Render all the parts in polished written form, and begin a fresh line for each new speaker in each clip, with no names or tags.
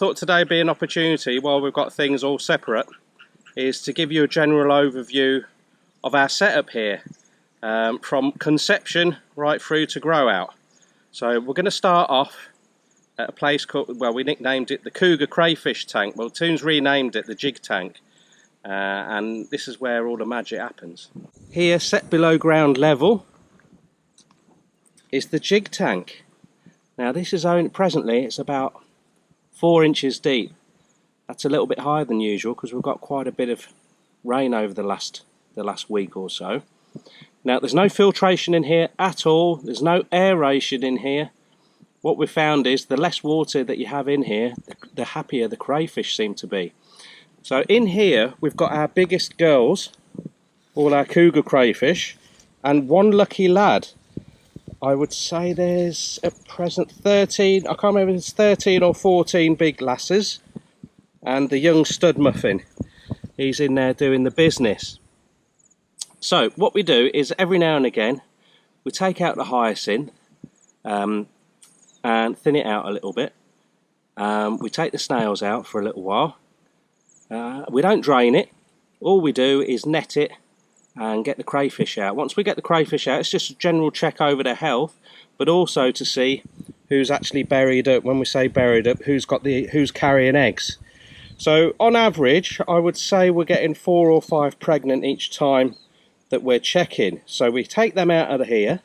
Thought today would be an opportunity, while we've got things all separate, is to give you a general overview of our setup here, from conception right through to grow out. So we're going to start off at a place called, well, we nicknamed it the Cougar Crayfish tank. Well, Toon's renamed it the Jig tank, and this is where all the magic happens. Here, set below ground level, is the Jig tank. Now this is only, presently it's about 4 inches deep. That's a little bit higher than usual because we've got quite a bit of rain over the last week or so. Now there's no filtration in here at all, there's no aeration in here. What we've found is the less water that you have in here, the happier the crayfish seem to be. So in here we've got our biggest girls, all our cougar crayfish, and one lucky lad. I would say there's at present 13, I can't remember if it's 13 or 14 big lasses, and the young stud muffin, he's in there doing the business. So what we do is every now and again we take out the hyacinth and thin it out a little bit. We take the snails out for a little while. We don't drain it, all we do is net it and get the crayfish out. Once we get the crayfish out, it's just a general check over their health, but also to see who's actually buried up. When we say buried up, who's carrying eggs. So on average I would say we're getting 4 or 5 pregnant each time that we're checking. So we take them out of here,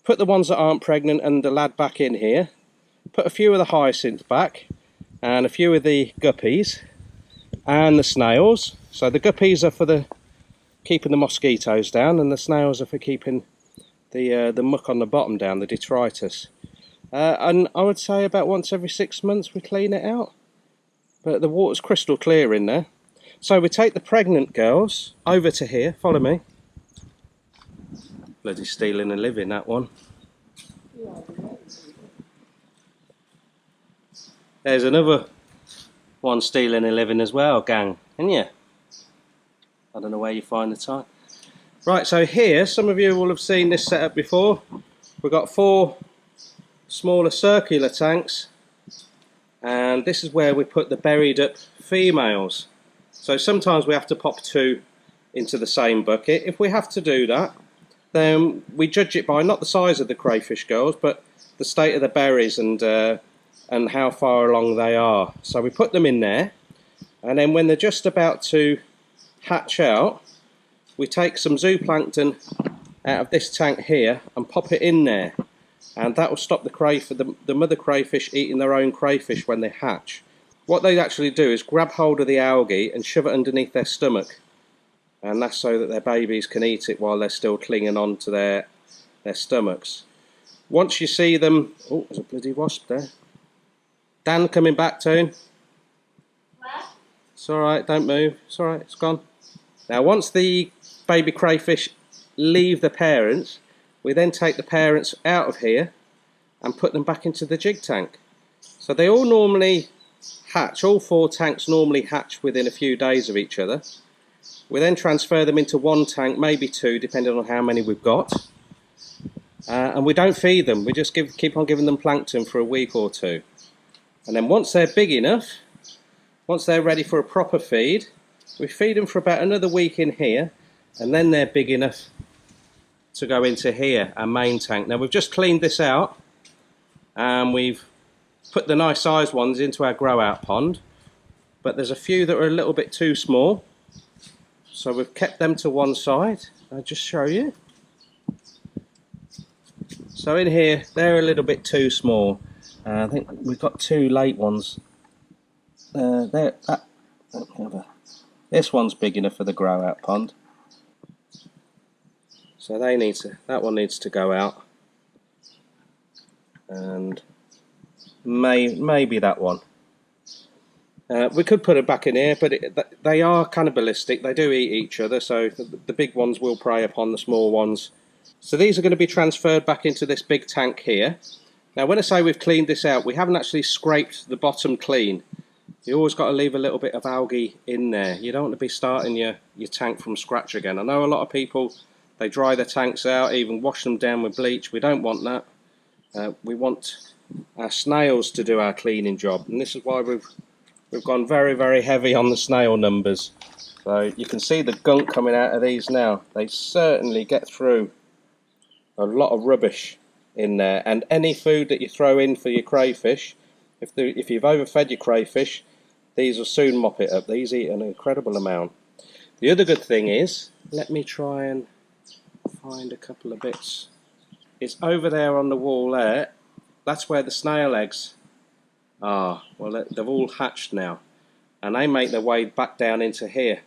put the ones that aren't pregnant and the lad back in here, put a few of the hyacinth back and a few of the guppies and the snails. So the guppies are for keeping the mosquitoes down, and the snails are for keeping the muck on the bottom down, the detritus. And I would say about once every 6 months we clean it out, but the water's crystal clear in there. So we take the pregnant girls over to here, follow me. Bloody stealing a living, that one. There's another one stealing a living as well, gang, isn't you? I don't know where you find the time. Right, so here, some of you will have seen this setup before. We've got 4 smaller circular tanks, and this is where we put the buried up females. So sometimes we have to pop 2 into the same bucket. If we have to do that, then we judge it by not the size of the crayfish girls, but the state of the berries and how far along they are. So we put them in there, and then when they're just about to hatch out, we take some zooplankton out of this tank here and pop it in there, and that will stop the mother crayfish eating their own crayfish when they hatch. What they actually do is grab hold of the algae and shove it underneath their stomach, and that's so that their babies can eat it while they're still clinging on to their stomachs. Once you see them, oh, there's a bloody wasp there. Dan coming back, Toon. It's alright, don't move, it's alright, it's gone. Now once the baby crayfish leave the parents, we then take the parents out of here and put them back into the jig tank. So they all normally hatch, all 4 tanks normally hatch within a few days of each other. We then transfer them into 1 tank, maybe 2, depending on how many we've got. And we don't feed them, we just keep on giving them plankton for a week or 2. And then once they're big enough, once they're ready for a proper feed, we feed them for about another week in here, and then they're big enough to go into here, our main tank. Now we've just cleaned this out, and we've put the nice sized ones into our grow out pond, but there's a few that are a little bit too small, so we've kept them to one side. I'll just show you. So in here, they're a little bit too small. I think we've got 2 late ones. This one's big enough for the grow out pond, so that one needs to go out, and maybe that one. We could put it back in here, but they are cannibalistic. They do eat each other, so the big ones will prey upon the small ones. So these are going to be transferred back into this big tank here. Now when I say we've cleaned this out, we haven't actually scraped the bottom clean. You always got to leave a little bit of algae in there. You don't want to be starting your tank from scratch again. I know a lot of people, they dry their tanks out, even wash them down with bleach. We don't want that. We want our snails to do our cleaning job, and this is why we've gone very heavy on the snail numbers. So you can see the gunk coming out of these now. They certainly get through a lot of rubbish in there, and any food that you throw in for your crayfish, if you've overfed your crayfish, these will soon mop it up. These eat an incredible amount. The other good thing is, let me try and find a couple of bits. It's over there on the wall there. That's where the snail eggs are. Well, they've all hatched now, and they make their way back down into here,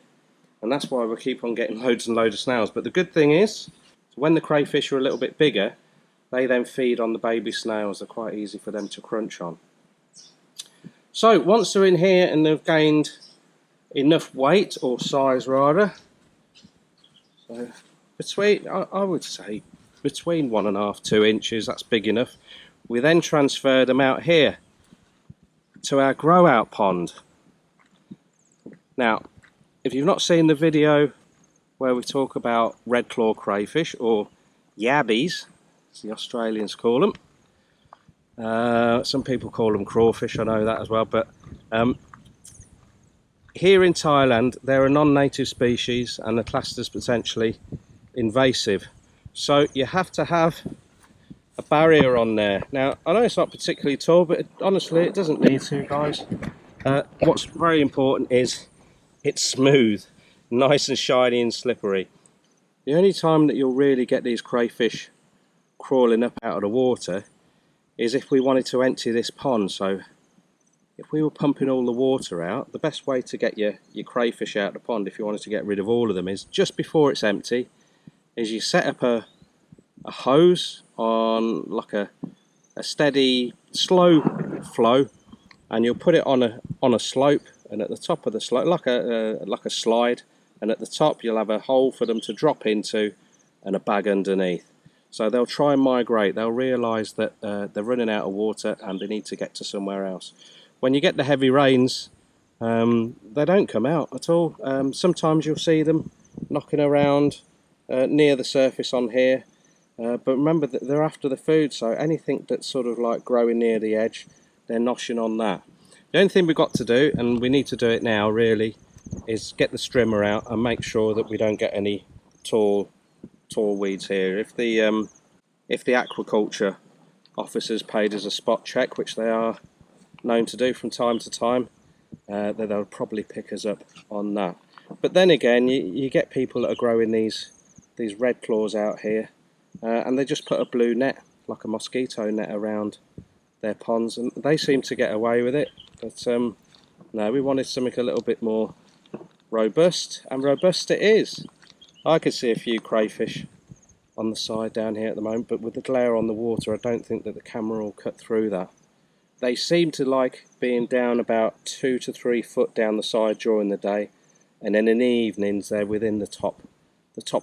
and that's why we keep on getting loads and loads of snails. But the good thing is, when the crayfish are a little bit bigger, they then feed on the baby snails. They're quite easy for them to crunch on. So once they're in here and they've gained enough weight, or size rather, so between, I would say between 1.5 to 2 inches, that's big enough. We then transfer them out here to our grow out pond. Now, if you've not seen the video where we talk about red claw crayfish, or yabbies as the Australians call them, some people call them crawfish, I know that as well, but here in Thailand they're a non-native species and they're classed as potentially invasive, so you have to have a barrier on there. Now, I know it's not particularly tall, but honestly it doesn't need to, guys. What's very important is it's smooth, nice and shiny and slippery. The only time that you'll really get these crayfish crawling up out of the water is if we wanted to empty this pond. So if we were pumping all the water out, the best way to get your crayfish out of the pond, if you wanted to get rid of all of them, is just before it's empty, is you set up a hose on like a steady slow flow, and you'll put it on a slope, and at the top of the slope, like a slide, and at the top you'll have a hole for them to drop into and a bag underneath. So they'll try and migrate. They'll realise that they're running out of water and they need to get to somewhere else. When you get the heavy rains, they don't come out at all. Sometimes you'll see them knocking around near the surface on here, but remember that they're after the food, so anything that's sort of like growing near the edge, they're noshing on that. The only thing we've got to do, and we need to do it now really, is get the strimmer out and make sure that we don't get any tall weeds here. If the aquaculture officers paid us a spot check, which they are known to do from time to time, then they'll probably pick us up on that. But then again, you get people that are growing these red claws out here, and they just put a blue net, like a mosquito net, around their ponds, and they seem to get away with it. But no, we wanted something a little bit more robust, and robust it is. I could see a few crayfish on the side down here at the moment, but with the glare on the water, I don't think that the camera will cut through that. They seem to like being down about 2 to 3 foot down the side during the day, and then in the evenings they're within the top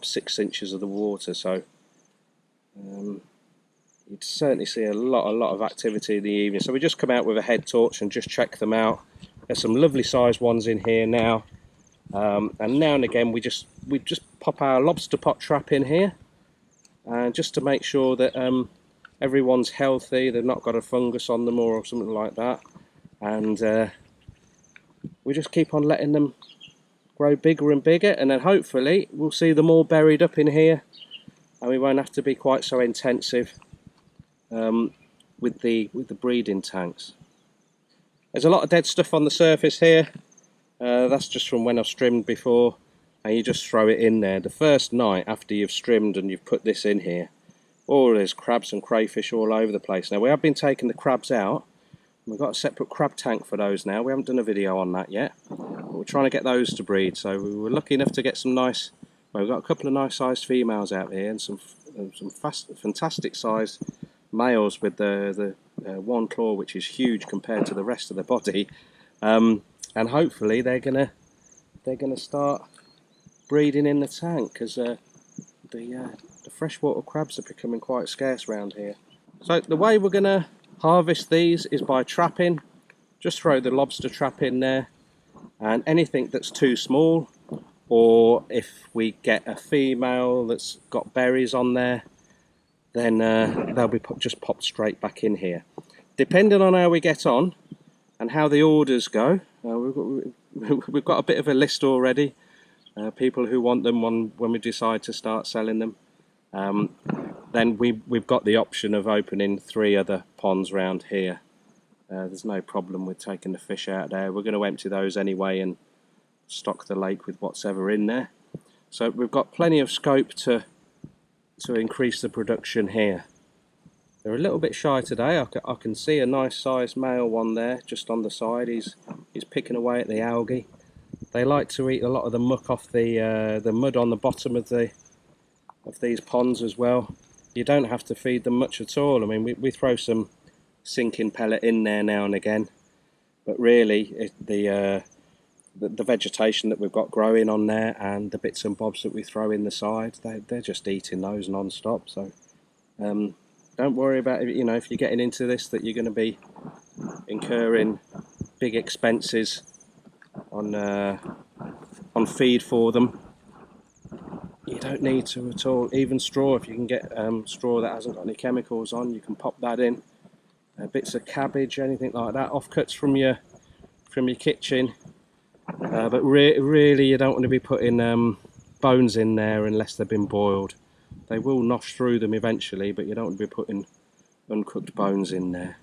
6 inches of the water. So you'd certainly see a lot of activity in the evening. So we just come out with a head torch and just check them out. There's some lovely sized ones in here now, and now and again we just pop our lobster pot trap in here, and just to make sure that everyone's healthy, they've not got a fungus on them or something like that, and we just keep on letting them grow bigger and bigger, and then hopefully we'll see them all buried up in here, and we won't have to be quite so intensive with the breeding tanks. There's a lot of dead stuff on the surface here. That's just from when I've strimmed before, and you just throw it in there. The first night after you've strimmed and you've put this in here, there's crabs and crayfish all over the place. Now we have been taking the crabs out. We've got a separate crab tank for those now. We haven't done a video on that yet, but we're trying to get those to breed. So we were lucky enough to get some nice, well, we've got a couple of nice sized females out here, and some fantastic sized males with the one claw, which is huge compared to the rest of their body, and hopefully they're gonna start breeding in the tank, because the freshwater crabs are becoming quite scarce around here. So the way we're gonna harvest these is by trapping. Just throw the lobster trap in there, and anything that's too small, or if we get a female that's got berries on there, then they'll be just popped straight back in here. depending on how we get on and how the orders go, we've got a bit of a list already. People who want them when we decide to start selling them. Then we've got the option of opening 3 other ponds around here. There's no problem with taking the fish out there. We're going to empty those anyway and stock the lake with what's ever in there. So we've got plenty of scope to increase the production here. They're a little bit shy today. I can see a nice sized male one there just on the side. He's picking away at the algae. They like to eat a lot of the muck off the mud on the bottom of these ponds as well. You don't have to feed them much at all. I mean, we throw some sinking pellet in there now and again, but really the vegetation that we've got growing on there and the bits and bobs that we throw in the side, they're just eating those non-stop. So don't worry about it, if you're getting into this, that you're going to be incurring big expenses on feed for them. You don't need to at all. Even straw, if you can get straw that hasn't got any chemicals on, you can pop that in. Bits of cabbage, anything like that, offcuts from your kitchen. But really, you don't want to be putting bones in there unless they've been boiled. They will nosh through them eventually, but you don't want to be putting uncooked bones in there.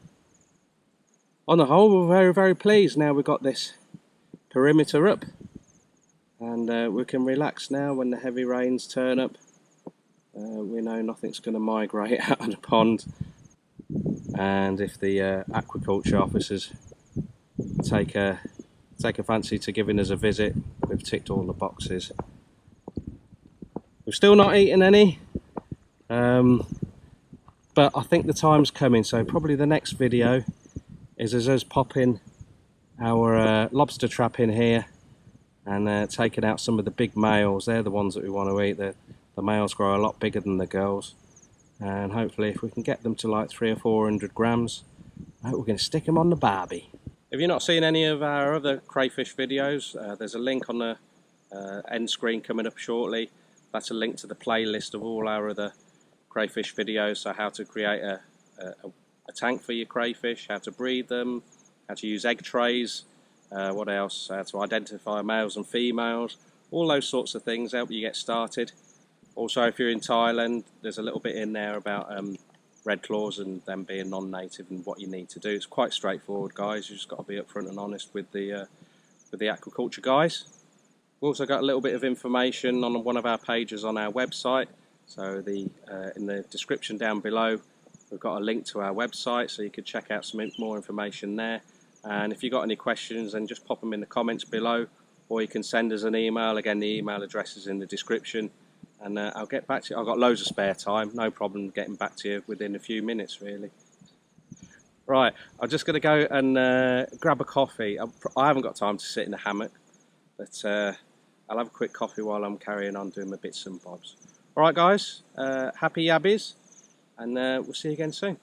On the whole, we're very, very pleased now we've got this perimeter up, and we can relax now when the heavy rains turn up. We know nothing's going to migrate out of the pond, and if the aquaculture officers take a fancy to giving us a visit, we've ticked all the boxes. We've still not eaten any, but I think the time's coming, so probably the next video is us popping our lobster trap in here and taking out some of the big males. They're the ones that we want to eat. The males grow a lot bigger than the girls, and hopefully if we can get them to like 300 or 400 grams, I hope we're going to stick them on the barbie. If you've not seen any of our other crayfish videos, there's a link on the end screen coming up shortly. That's a link to the playlist of all our other crayfish videos. So how to create a tank for your crayfish, how to breed them, how to use egg trays, what else, how to identify males and females, all those sorts of things help you get started. Also, if you're in Thailand, there's a little bit in there about Redclaws and them being non-native and what you need to do. It's quite straightforward, guys. You just got to be upfront and honest with the aquaculture guys. We've also got a little bit of information on one of our pages on our website. So in the description down below, we've got a link to our website, so you can check out some more information there. And if you've got any questions, then just pop them in the comments below, or you can send us an email. Again, the email address is in the description, and I'll get back to you. I've got loads of spare time, no problem getting back to you within a few minutes, really. Right, I'm just going to go and grab a coffee. I haven't got time to sit in a hammock, but I'll have a quick coffee while I'm carrying on doing my bits and bobs. Alright guys, happy yabbies, and we'll see you again soon.